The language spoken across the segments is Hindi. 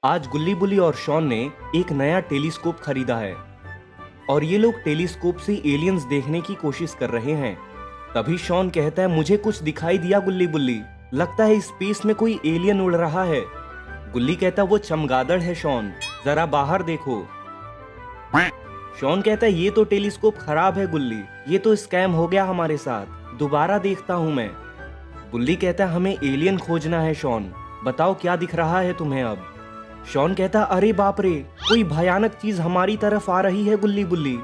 आज गुल्ली बुल्ली और शॉन ने एक नया टेलीस्कोप खरीदा है और ये लोग टेलीस्कोप से एलियंस देखने की कोशिश कर रहे हैं। तभी शॉन कहता है, मुझे कुछ दिखाई दिया गुल्ली बुल्ली, लगता है स्पेस में कोई एलियन उड़ रहा है। गुल्ली कहता है, वो चमगादड़ है शॉन, जरा बाहर देखो। शॉन कहता है, ये तो टेलीस्कोप खराब है गुल्ली, ये तो स्कैम हो गया हमारे साथ, दोबारा देखता हूं मैं। गुल्ली कहता है, हमें एलियन खोजना है शॉन, बताओ क्या दिख रहा है तुम्हें अब। शॉन कहता, अरे बाप रे, कोई भयानक चीज हमारी तरफ आ रही है गुल्ली बुल्ली।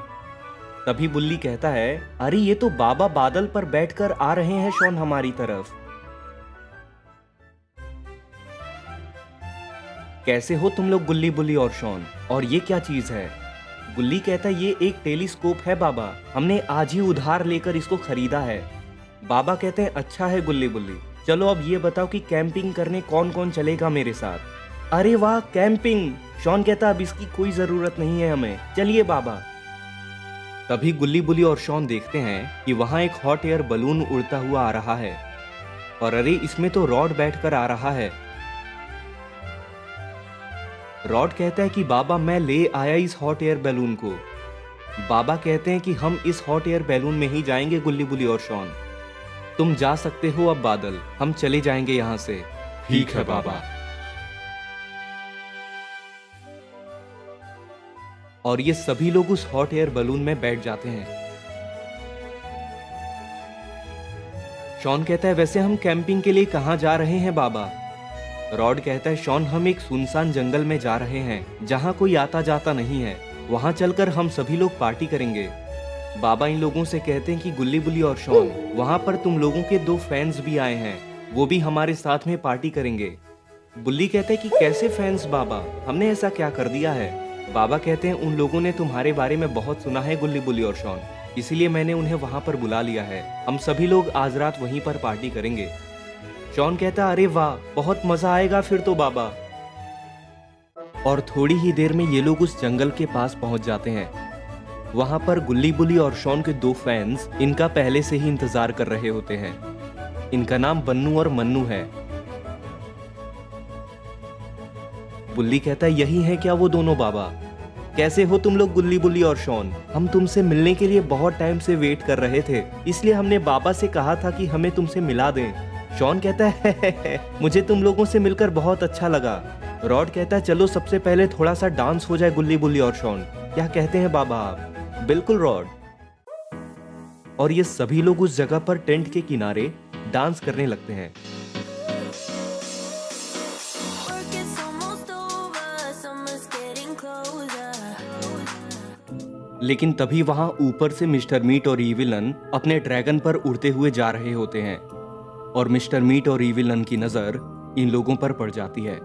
तभी बुल्ली कहता है, अरे ये तो बाबा बादल पर बैठकर आ रहे हैं शॉन हमारी तरफ। कैसे हो तुम लोग गुल्ली बुल्ली और शॉन, और ये क्या चीज है? गुल्ली कहता है, ये एक टेलीस्कोप है बाबा, हमने आज ही उधार लेकर इसको खरीदा है। बाबा कहते हैं, अच्छा है गुल्ली बुल्ली, चलो अब ये बताओ कि कैंपिंग करने कौन कौन चलेगा मेरे साथ। अरे वाह, कैंपिंग! शॉन कहता, अब इसकी कोई जरूरत नहीं है हमें, चलिए बाबा। तभी गुल्ली बुल्ली और शॉन देखते हैं कि वहां एक हॉट एयर बलून उड़ता हुआ आ रहा है, और अरे इसमें तो रॉड बैठकर आ रहा है। रॉड कहता है कि बाबा मैं ले आया इस हॉट एयर बैलून को। बाबा कहते हैं कि हम इस हॉट एयर बैलून में ही जाएंगे गुल्ली बुल्ली और शॉन, तुम जा सकते हो अब बादल, हम चले जाएंगे यहाँ से। ठीक है बाबा। और ये सभी लोग उस हॉट एयर बलून में बैठ जाते हैं। शॉन कहता है, वैसे हम कैंपिंग के लिए कहाँ जा रहे हैं बाबा? रॉड कहता है, शॉन हम एक सुनसान जंगल में जा रहे हैं जहाँ कोई आता जाता नहीं है, वहां चलकर हम सभी लोग पार्टी करेंगे। बाबा इन लोगों से कहते हैं कि गुल्ली बुल्ली और शॉन, वहां पर तुम लोगों के 2 फैंस भी आए हैं, वो भी हमारे साथ में पार्टी करेंगे। बुल्ली कहते हैं कि कैसे फैंस बाबा, हमने ऐसा क्या कर दिया है? बाबा कहते हैं, उन लोगों ने तुम्हारे बारे में बहुत सुना है गुल्ली बुल्ली और शॉन, इसीलिए मैंने उन्हें वहां पर बुला लिया है, हम सभी लोग आज रात वहीं पर पार्टी करेंगे। शॉन कहता, अरे वाह, बहुत मजा आएगा फिर तो बाबा। और थोड़ी ही देर में ये लोग उस जंगल के पास पहुंच जाते हैं। वहां पर गुल्ली बुल्ली और शॉन के 2 फैंस इनका पहले से ही इंतजार कर रहे होते हैं। इनका नाम बन्नू और मन्नू है। बुल्ली कहता है, यही है क्या वो दोनों बाबा? कैसे हो तुम लोग गुल्ली बुल्ली और शॉन, हम तुमसे मिलने के लिए बहुत टाइम से वेट कर रहे थे, इसलिए हमने बाबा से कहा था कि हमें तुमसे मिला दें। शॉन कहता है, मुझे तुम लोगों से मिलकर बहुत अच्छा लगा। रॉड कहता है, चलो सबसे पहले थोड़ा सा डांस हो जाए गुल्ली बुल्ली और शॉन, क्या कहते हैं बाबा आप? बिल्कुल रॉड। और ये सभी लोग उस जगह पर टेंट के किनारे डांस करने लगते हैं। लेकिन तभी वहां ऊपर से मिस्टर मीट और ईविलन अपने ड्रैगन पर उड़ते हुए जा रहे होते हैं, और मिस्टर मीट और ईविलन की नजर इन लोगों पर पड़ जाती है।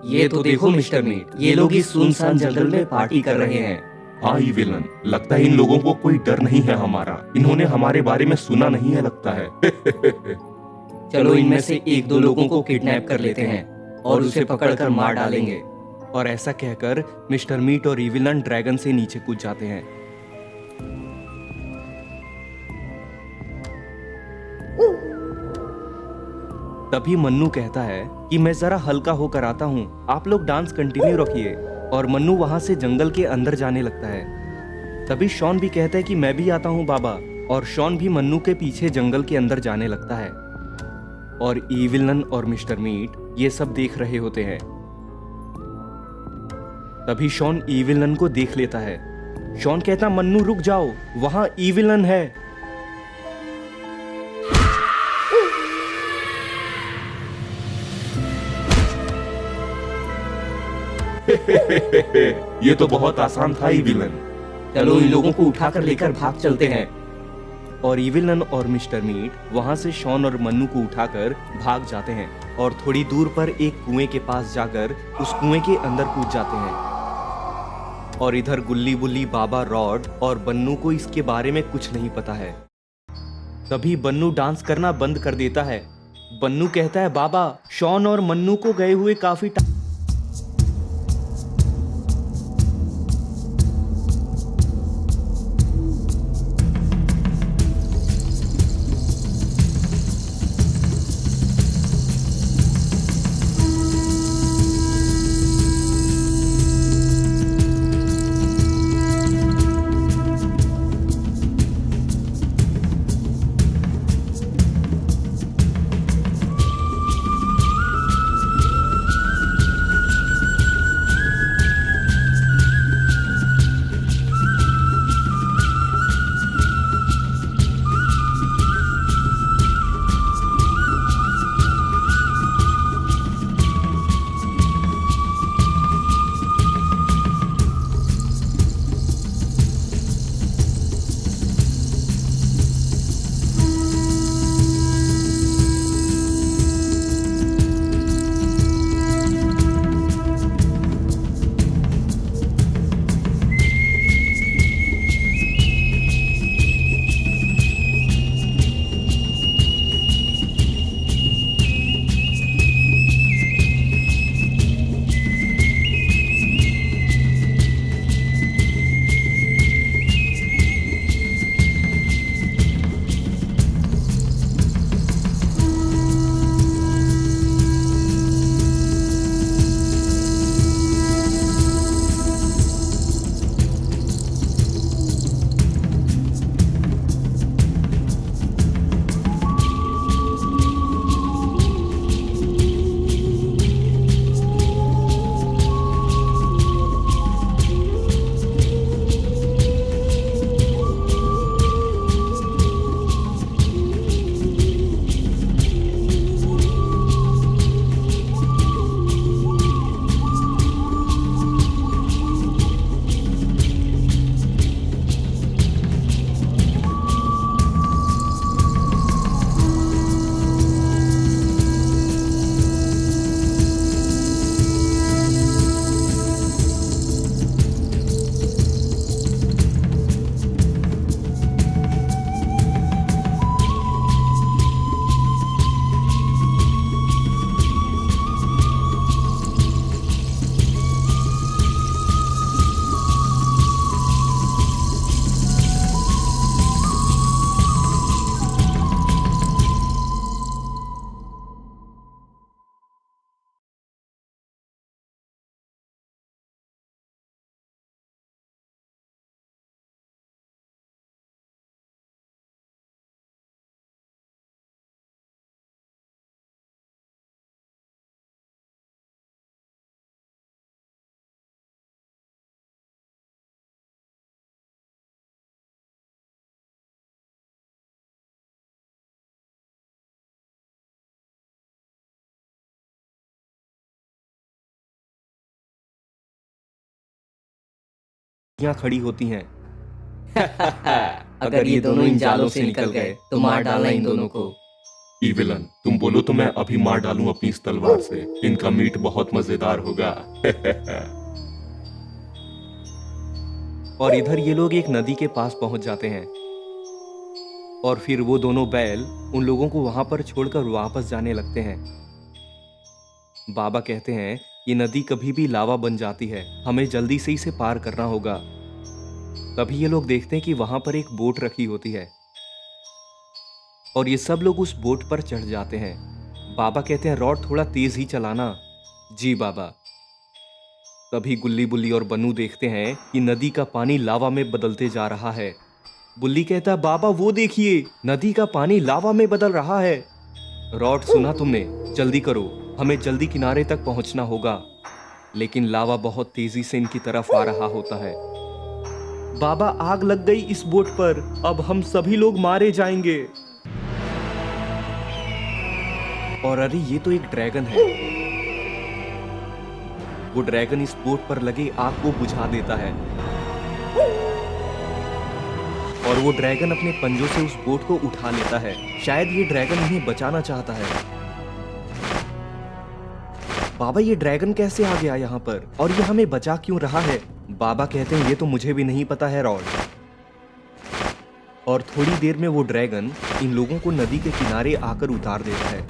ये तो देखो मिस्टर मीट, ये लोग इस सुनसान जंगल में पार्टी कर रहे हैं। हाँ विलन, लगता है इन लोगों को कोई डर नहीं है हमारा, इन्होंने हमारे बारे में सुना नहीं है लगता है। चलो इनमें से 1-2 लोगों को किडनैप कर लेते हैं और उसे पकड़कर मार डालेंगे। और ऐसा कहकर मिस्टर मीट और ईविलन ड्रैगन से नीचे कूद जाते हैं। तभी मन्नू कहता है कि मैं जरा हल्का होकर आता हूँ, आप लोग डांस कंटिन्यू रखिए। और मन्नू वहां से जंगल के अंदर जाने लगता है। तभी शॉन भी कहता है कि मैं भी आता हूँ बाबा, और शॉन भी मन्नू के पीछे जंगल के अंदर जाने लगता है। और ईविलन और मिस्टर मीट ये सब देख रहे होते हैं। तभी शॉन ईविलन को देख लेता है। शॉन कहता, मन्नू रुक जाओ, वहां ईविलन है। ये तो बहुत आसान था ही विलन। चलो इन लोगों को उठाकर लेकर भाग चलते हैं। और ईविलन और मिस्टर मीट वहां से शॉन और मन्नू को उठाकर भाग जाते हैं, और थोड़ी दूर पर एक कुएं के पास जाकर उस कुएं के अंदर कूद जाते हैं। और इधर गुल्ली बुल्ली, बाबा, रॉड और बन्नू को इसके बारे में कुछ नहीं पता है। तभी बन्नू डांस करना बंद कर देता है। बन्नू कहता है, बाबा शॉन और मन्नू को गए हुए काफी यहाँ खड़ी होती हैं। अगर ये दोनों इन जालों से निकल गए तो मार डालना इन दोनों को। विलन, तुम बोलो तो मैं अभी मार डालूं अपनी इस तलवार से। इनका मीट बहुत मजेदार होगा। और इधर ये लोग एक नदी के पास पहुंच जाते हैं और फिर वो दोनों बैल उन लोगों को वहां पर छोड़कर वापस जाने लगते हैं। बाबा कहते हैं ये नदी कभी भी लावा बन जाती है, हमें जल्दी से इसे पार करना होगा। तभी ये लोग देखते हैं कि वहां पर एक बोट रखी होती है और ये सब लोग उस बोट पर चढ़ जाते हैं। बाबा कहते हैं रॉड थोड़ा तेज ही चलाना। जी बाबा। तभी गुल्ली बुल्ली और बन्नू देखते हैं कि नदी का पानी लावा में बदलते जा रहा है। बुल्ली कहता है बाबा वो देखिए, नदी का पानी लावा में बदल रहा है। रॉड सुना तुमने, जल्दी करो, हमें जल्दी किनारे तक पहुंचना होगा। लेकिन लावा बहुत तेजी से इनकी तरफ आ रहा होता है। बाबा आग लग गई इस बोट पर, अब हम सभी लोग मारे जाएंगे। और अरे ये तो एक ड्रैगन है। वो ड्रैगन इस बोट पर लगे आग को बुझा देता है और वो ड्रैगन अपने पंजों से उस बोट को उठा लेता है। शायद ये ड्रैगन इन्हें बचाना चाहता है। बाबा ये ड्रैगन कैसे आ गया यहाँ पर और ये हमें बचा क्यों रहा है? बाबा कहते हैं ये तो मुझे भी नहीं पता है रॉड। और थोड़ी देर में वो ड्रैगन इन लोगों को नदी के किनारे आकर उतार देता है।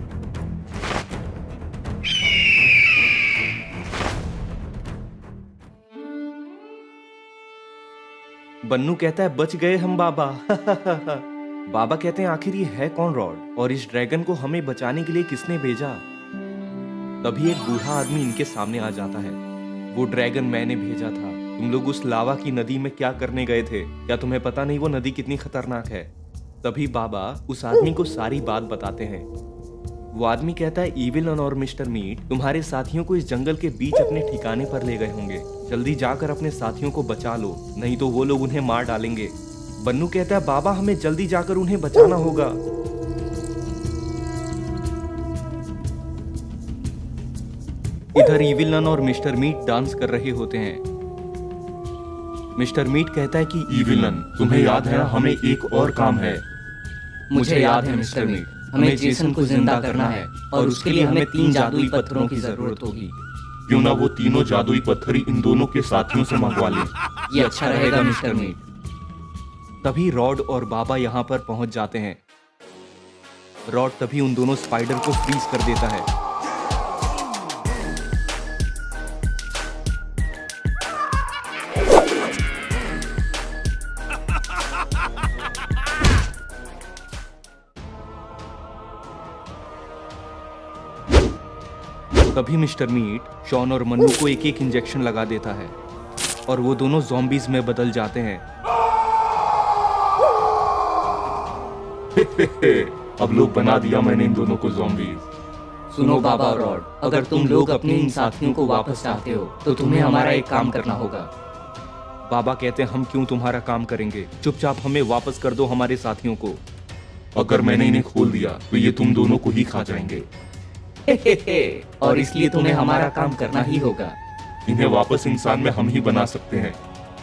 बन्नू कहता है बच गए हम बाबा। बाबा कहते हैं आखिर ये है कौन रॉड, और इस ड्रैगन को हमें बचाने के लिए किसने भेजा? तभी एक बूढ़ा आदमी इनके सामने आ जाता है। वो ड्रैगन मैंने भेजा था। तुम लोग उस लावा की नदी में क्या करने गए थे? क्या तुम्हें पता नहीं वो नदी कितनी खतरनाक है? तभी बाबा उस आदमी को सारी बात बताते हैं। वो आदमी कहता है ईविलन और मिस्टर मीट तुम्हारे साथियों को इस जंगल के बीच अपने ठिकाने पर ले गए होंगे। जल्दी जाकर अपने साथियों को बचा लो, नहीं तो वो लोग उन्हें मार डालेंगे। बन्नू कहता है बाबा हमें जल्दी जाकर उन्हें बचाना होगा। इधर ईविलन और मिस्टर मीट डांस कर रहे होते हैं। मिस्टर मीट कहता है कि विलन, तुम्हें याद है हमें एक और काम है। मुझे याद है मिस्टर मीट, हमें जेसन को जिंदा करना है और उसके लिए हमें 3 जादुई पत्थरों की जरूरत होगी। क्यों ना वो तीनों जादुई पत्थर इन दोनों के साथियों से मंगवा लें। ये अच्छा रहेगा मिस्टर मीट। तभी रॉड और बाबा यहाँ पर पहुंच जाते हैं। रॉड तभी उन दोनों स्पाइडर को फ्रीज कर देता है। तभी मिस्टर मीट शॉन और मन्नू को एक एक इंजेक्शन लगा देता है और वो दोनों ज़ॉम्बीज में बदल जाते हैं। अब लोग बना दिया मैंने इन दोनों को ज़ॉम्बीज। सुनो बाबा और रॉड, अगर तुम लोग अपने इन साथियों को वापस चाहते हो तो तुम्हें हमारा एक काम करना होगा। बाबा कहते हैं हम क्यों तुम्हारा काम करेंगे, चुपचाप हमें वापस कर दो हमारे साथियों को। अगर मैंने इन्हें खोल दिया तो ये तुम दोनों को ही खा जाएंगे। और इसलिए तुम्हें हमारा काम करना ही होगा। इन्हें वापस इंसान में हम ही बना सकते हैं।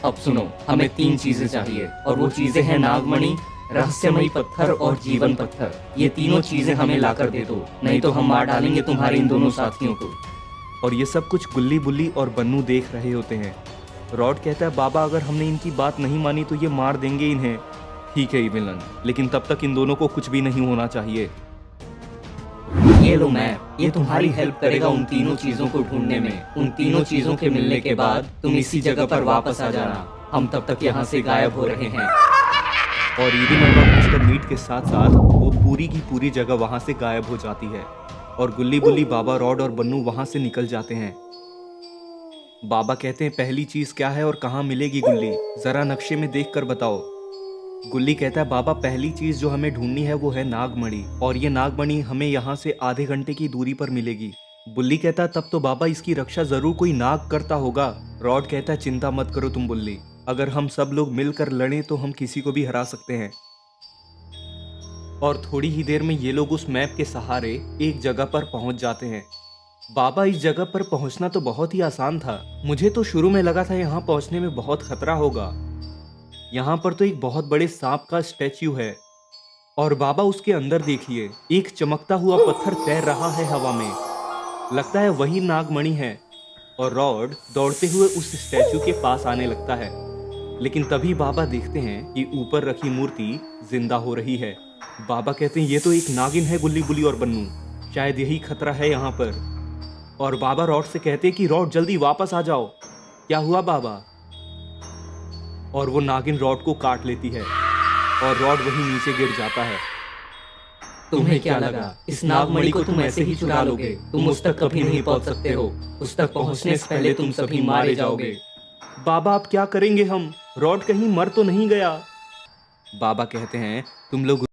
अब सुनो, हमें 3 चीजें चाहिए और वो चीजें हैं नागमणि, रहस्यमयी पत्थर और जीवन पत्थर। ये तीनों चीजें हमें लाकर दे दो, नहीं तो हम मार डालेंगे तुम्हारे इन दोनों साथियों को। और ये सब कुछ गुल्ली बुल्ली और बन्नू देख रहे होते हैं। रॉड कहता है बाबा अगर हमने इनकी बात नहीं मानी तो ये मार देंगे इन्हें। ठीक है विलन, लेकिन तब तक इन दोनों को कुछ भी नहीं होना चाहिए। ये लो मैप, ये तुम्हारी हेल्प करेगा उन तीनों चीजों को ढूंढने में। उन तीनों चीजों के मिलने के बाद तुम इसी जगह पर वापस आ जाना। हम तब तक यहाँ से गायब हो रहे हैं। और ईविलन और मिस्टर मीट के साथ साथ वो पूरी की पूरी जगह वहां से गायब हो जाती है और गुल्ली बुल्ली, बाबा, रॉड और बन्नू वहां से निकल जाते हैं। बाबा कहते हैं पहली चीज क्या है और कहाँ मिलेगी गुल्ली, जरा नक्शे में देखकर बताओ। गुल्ली कहता है बाबा पहली चीज जो हमें ढूंढनी है वो है नागमणि, और ये नागमणि हमें यहाँ से आधे घंटे की दूरी पर मिलेगी। बुल्ली कहता है तब तो बाबा इसकी रक्षा जरूर कोई नाग करता होगा। रॉड कहता है चिंता मत करो तुम बुल्ली, अगर हम सब लोग मिलकर लड़ें तो हम किसी को भी हरा सकते हैं। और थोड़ी ही देर में ये लोग उस मैप के सहारे एक जगह पर पहुंच जाते हैं बाबा, इस जगह पर पहुंचना तो बहुत ही आसान था। मुझे तो शुरू में लगा था यहाँ पहुंचने में बहुत खतरा होगा। यहाँ पर तो एक बहुत बड़े सांप का स्टैच्यू है और बाबा उसके अंदर देखिए, एक चमकता हुआ पत्थर तैर रहा है हवा में। लगता है वही नागमणि है। और रॉड दौड़ते हुए उस स्टैच्यू के पास आने लगता है, लेकिन तभी बाबा देखते हैं कि ऊपर रखी मूर्ति जिंदा हो रही है। बाबा कहते हैं ये तो एक नागिन है गुल्ली बुल्ली और बन्नू, शायद यही खतरा है यहाँ पर। और बाबा रॉड से कहते हैं कि रॉड जल्दी वापस आ जाओ। क्या हुआ बाबा? और वो नागिन रॉड को काट लेती है और रॉड वहीं नीचे गिर जाता है। तुम्हें क्या लगा इस नागमणि को तुम ऐसे ही चुरा लोगे? तुम उस तक कभी नहीं पहुंच सकते हो। उस तक पहुंचने से पहले तुम सभी मारे जाओगे। बाबा अब क्या करेंगे हम? रॉड कहीं मर तो नहीं गया? बाबा कहते हैं तुम लोग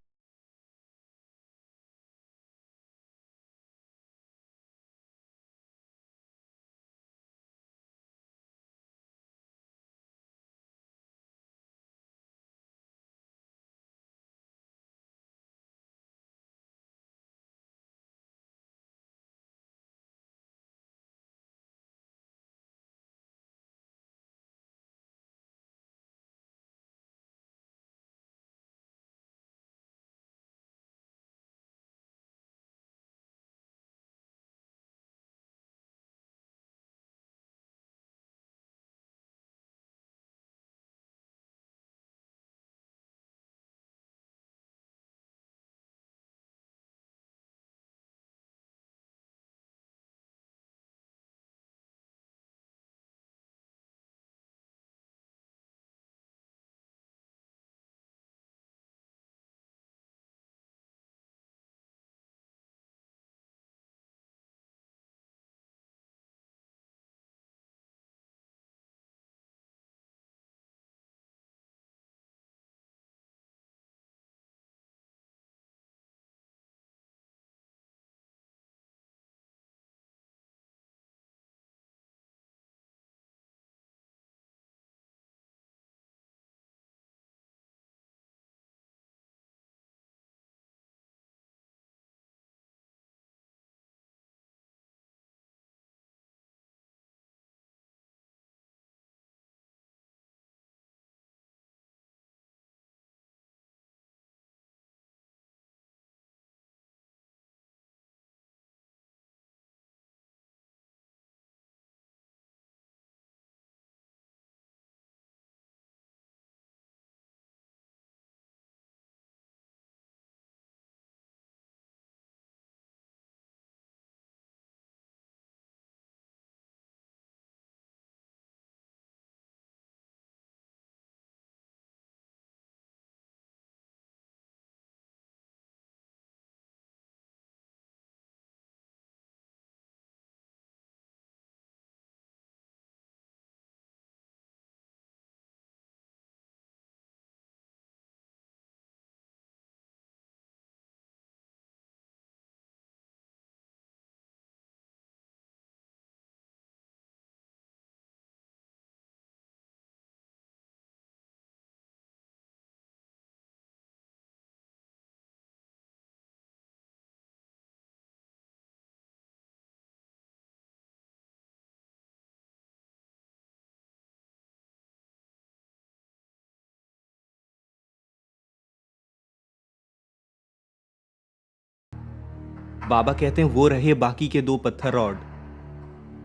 बाबा कहते हैं वो रहे बाकी के 2 पत्थर रॉड।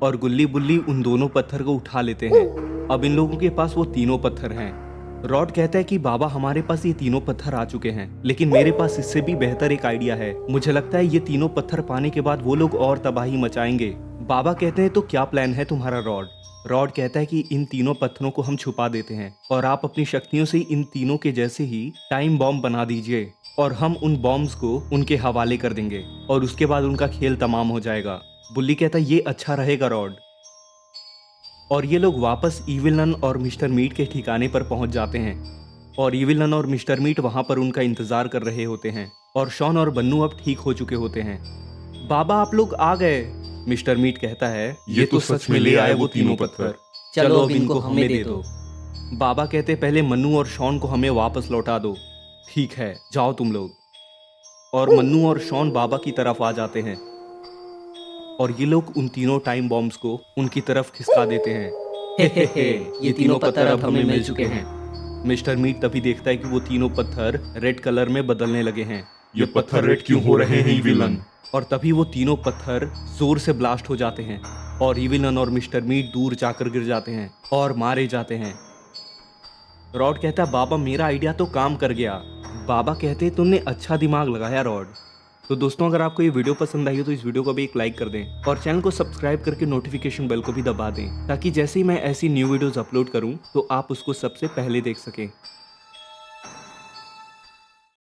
और गुल्ली बुल्ली उन दोनों पत्थर को उठा लेते हैं। अब इन लोगों के पास वो तीनों पत्थर हैं। रॉड कहता है कि बाबा हमारे पास ये तीनों पत्थर आ चुके हैं, लेकिन मेरे पास इससे भी बेहतर एक आइडिया है। मुझे लगता है ये तीनों पत्थर पाने के बाद वो लोग और तबाही मचाएंगे। बाबा कहते हैं तो क्या प्लान है तुम्हारा रॉड? रॉड कहता है कि इन तीनों पत्थरों को हम छुपा देते हैं और आप अपनी शक्तियों से इन तीनों के जैसे ही टाइम बॉम्ब बना दीजिए और हम उन बॉम्ब्स को उनके हवाले कर देंगे और उसके बाद उनका खेल तमाम हो जाएगा। बुल्ली कहता है ये अच्छा रहेगा रॉड। और ये लोग वापस इविल नन और मिस्टर मीट के ठिकाने पर पहुंच जाते हैं और इविल नन और मिस्टर मीट वहां पर उनका इंतजार कर रहे होते हैं और शॉन और बन्नू अब ठीक हो चुके होते हैं। बाबा आप लोग आ गए, मिस्टर मीट कहता है ये तो सच में ले आए वो तीनों पत्थर। चलो अब इनको हमें दे दो। बाबा कहते पहले मन्नू और शॉन को हमें वापस लौटा दो। ठीक है जाओ तुम लोग। और मन्नू और शॉन बाबा की तरफ आ जाते हैं। और ये लोग उन तीनों टाइम बॉम्ब्स को उनकी तरफ खिसका देते हैं। ये तीनों पत्थर अब हमें मिल चुके हैं। मिस्टर मीट तभी देखता है कि वो तीनों पत्थर रेड कलर में बदलने लगे हैं। ये पत्थर रेड क्यों हो रहे हैं विलन? और तभी वो तीनों पत्थर जोर से ब्लास्ट हो जाते हैं और इविलन और मिस्टर मीट दूर जाकर गिर जाते हैं और मारे जाते हैं। रॉड कहता है बाबा मेरा आइडिया तो काम कर गया। बाबा कहते तुमने अच्छा दिमाग लगाया रॉड। तो दोस्तों अगर आपको ये वीडियो पसंद आई हो तो इस वीडियो को भी एक लाइक कर दें और चैनल को सब्सक्राइब करके नोटिफिकेशन बेल को भी दबा दें ताकि जैसे ही मैं ऐसी न्यू वीडियोस अपलोड करूं तो आप उसको सबसे पहले देख सकें।